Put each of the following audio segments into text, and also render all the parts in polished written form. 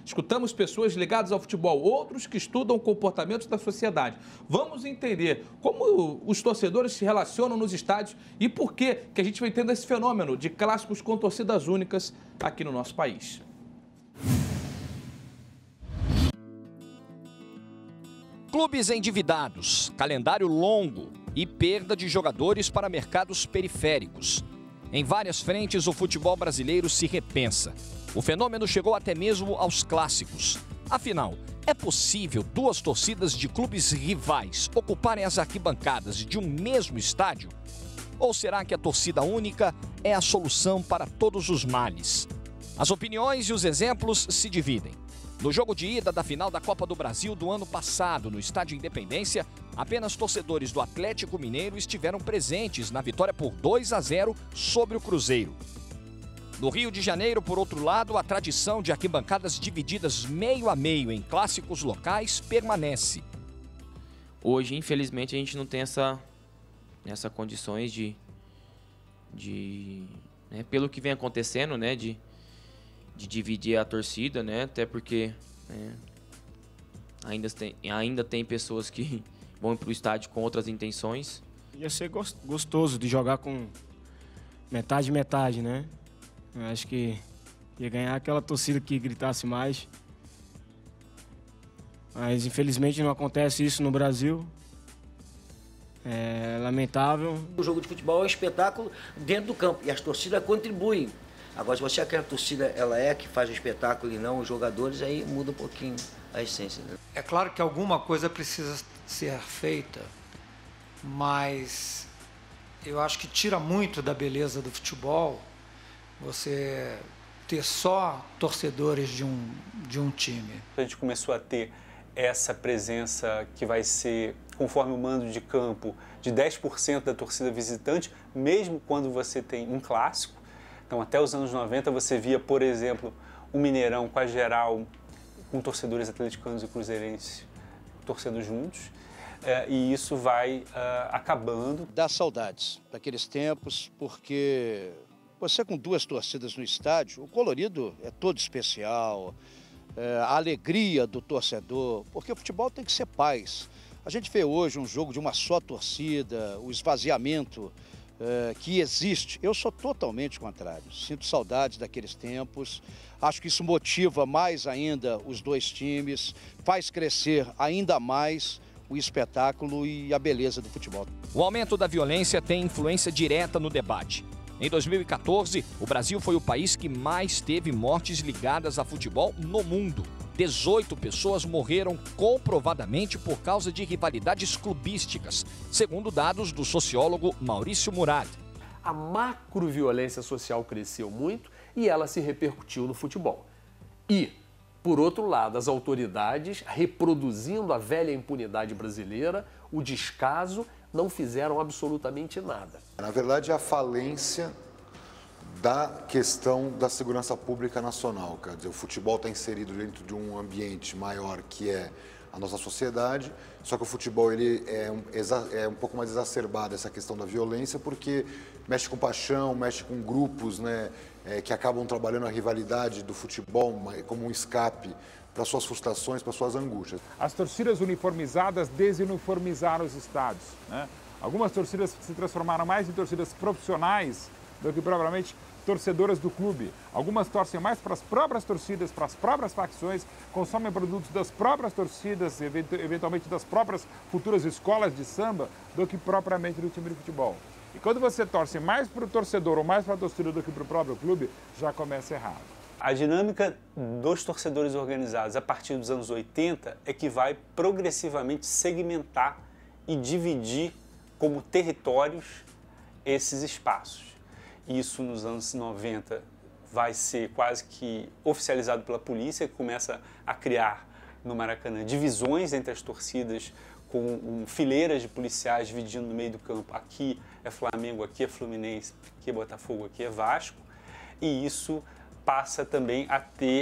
Escutamos pessoas ligadas ao futebol, outros que estudam comportamentos da sociedade. Vamos entender como os torcedores se relacionam nos estádios e por que a gente vem tendo esse fenômeno de clássicos com torcidas únicas aqui no nosso país. Clubes endividados, calendário longo e perda de jogadores para mercados periféricos. Em várias frentes, o futebol brasileiro se repensa. O fenômeno chegou até mesmo aos clássicos. Afinal, é possível duas torcidas de clubes rivais ocuparem as arquibancadas de um mesmo estádio? Ou será que a torcida única é a solução para todos os males? As opiniões e os exemplos se dividem. No jogo de ida da final da Copa do Brasil do ano passado, no Estádio Independência, apenas torcedores do Atlético Mineiro estiveram presentes na vitória por 2-0 sobre o Cruzeiro. No Rio de Janeiro, por outro lado, a tradição de arquibancadas divididas meio a meio em clássicos locais permanece. Hoje, infelizmente, a gente não tem essa condições né, pelo que vem acontecendo, né, de dividir a torcida, né? Até porque ainda tem pessoas que vão para o estádio com outras intenções. Ia ser gostoso de jogar com metade, né? Eu acho que ia ganhar aquela torcida que gritasse mais. Mas infelizmente não acontece isso no Brasil. É lamentável. O jogo de futebol é um espetáculo dentro do campo e as torcidas contribuem. Agora, se você acha que a torcida ela que faz o espetáculo e não os jogadores, aí muda um pouquinho a essência. Né? É claro que alguma coisa precisa ser feita, mas eu acho que tira muito da beleza do futebol você ter só torcedores de um time. A gente começou a ter essa presença que vai ser, conforme o mando de campo, de 10% da torcida visitante, mesmo quando você tem um clássico. Então, até os anos 90, você via, por exemplo, o Mineirão com a geral, com torcedores atleticanos e cruzeirenses torcendo juntos. E isso vai acabando. Dá saudades daqueles tempos, porque você com duas torcidas no estádio, o colorido é todo especial, a alegria do torcedor, porque o futebol tem que ser paz. A gente vê hoje um jogo de uma só torcida, o esvaziamento que existe. Eu sou totalmente contrário, sinto saudades daqueles tempos, acho que isso motiva mais ainda os dois times, faz crescer ainda mais o espetáculo e a beleza do futebol. O aumento da violência tem influência direta no debate. Em 2014, o Brasil foi o país que mais teve mortes ligadas a futebol no mundo. 18 pessoas morreram comprovadamente por causa de rivalidades clubísticas, segundo dados do sociólogo Maurício Murad. A macroviolência social cresceu muito e ela se repercutiu no futebol. E, por outro lado, as autoridades, reproduzindo a velha impunidade brasileira, o descaso, não fizeram absolutamente nada. Na verdade, a falência da questão da segurança pública nacional. Quer dizer, o futebol está inserido dentro de um ambiente maior que é a nossa sociedade, só que o futebol ele é um pouco mais exacerbado, essa questão da violência, porque mexe com paixão, mexe com grupos, né, que acabam trabalhando a rivalidade do futebol como um escape para suas frustrações, para suas angústias. As torcidas uniformizadas desuniformizaram os estádios, né? Algumas torcidas se transformaram mais em torcidas profissionais do que propriamente torcedoras do clube. Algumas torcem mais para as próprias torcidas, para as próprias facções, consomem produtos das próprias torcidas, eventualmente das próprias futuras escolas de samba, do que propriamente do time de futebol. E quando você torce mais para o torcedor ou mais para a torcida do que para o próprio clube, já começa errado. A dinâmica dos torcedores organizados a partir dos anos 80 é que vai progressivamente segmentar e dividir como territórios esses espaços. Isso nos anos 90 vai ser quase que oficializado pela polícia, que começa a criar no Maracanã divisões entre as torcidas, com fileiras de policiais dividindo no meio do campo. Aqui é Flamengo, aqui é Fluminense, aqui é Botafogo, aqui é Vasco. E isso passa também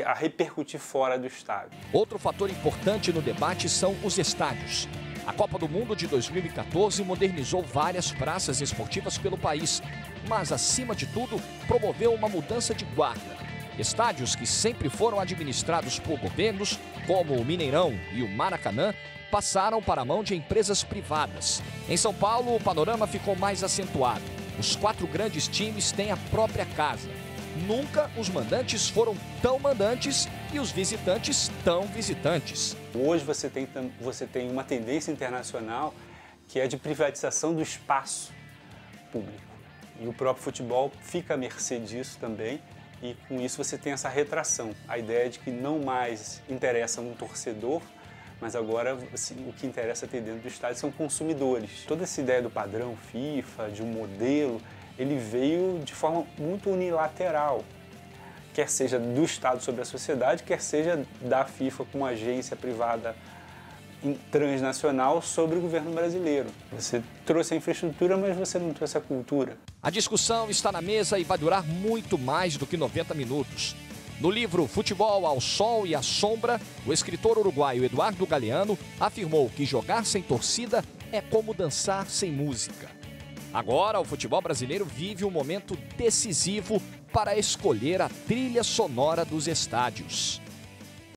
a repercutir fora do estádio. Outro fator importante no debate são os estádios. A Copa do Mundo de 2014 modernizou várias praças esportivas pelo país, mas, acima de tudo, promoveu uma mudança de guarda. Estádios que sempre foram administrados por governos, como o Mineirão e o Maracanã, passaram para a mão de empresas privadas. Em São Paulo, o panorama ficou mais acentuado. Os 4 grandes times têm a própria casa. Nunca os mandantes foram tão mandantes e os visitantes tão visitantes. Hoje você tem uma tendência internacional que é de privatização do espaço público. E o próprio futebol fica à mercê disso também, e com isso você tem essa retração. A ideia de que não mais interessa um torcedor, mas agora o que interessa ter dentro do estádio são consumidores. Toda essa ideia do padrão FIFA, de um modelo, ele veio de forma muito unilateral, quer seja do Estado sobre a sociedade, quer seja da FIFA como agência privada transnacional sobre o governo brasileiro. Você trouxe a infraestrutura, mas você não trouxe a cultura. A discussão está na mesa e vai durar muito mais do que 90 minutos. No livro Futebol ao Sol e à Sombra, o escritor uruguaio Eduardo Galeano afirmou que jogar sem torcida é como dançar sem música. Agora, o futebol brasileiro vive um momento decisivo para escolher a trilha sonora dos estádios.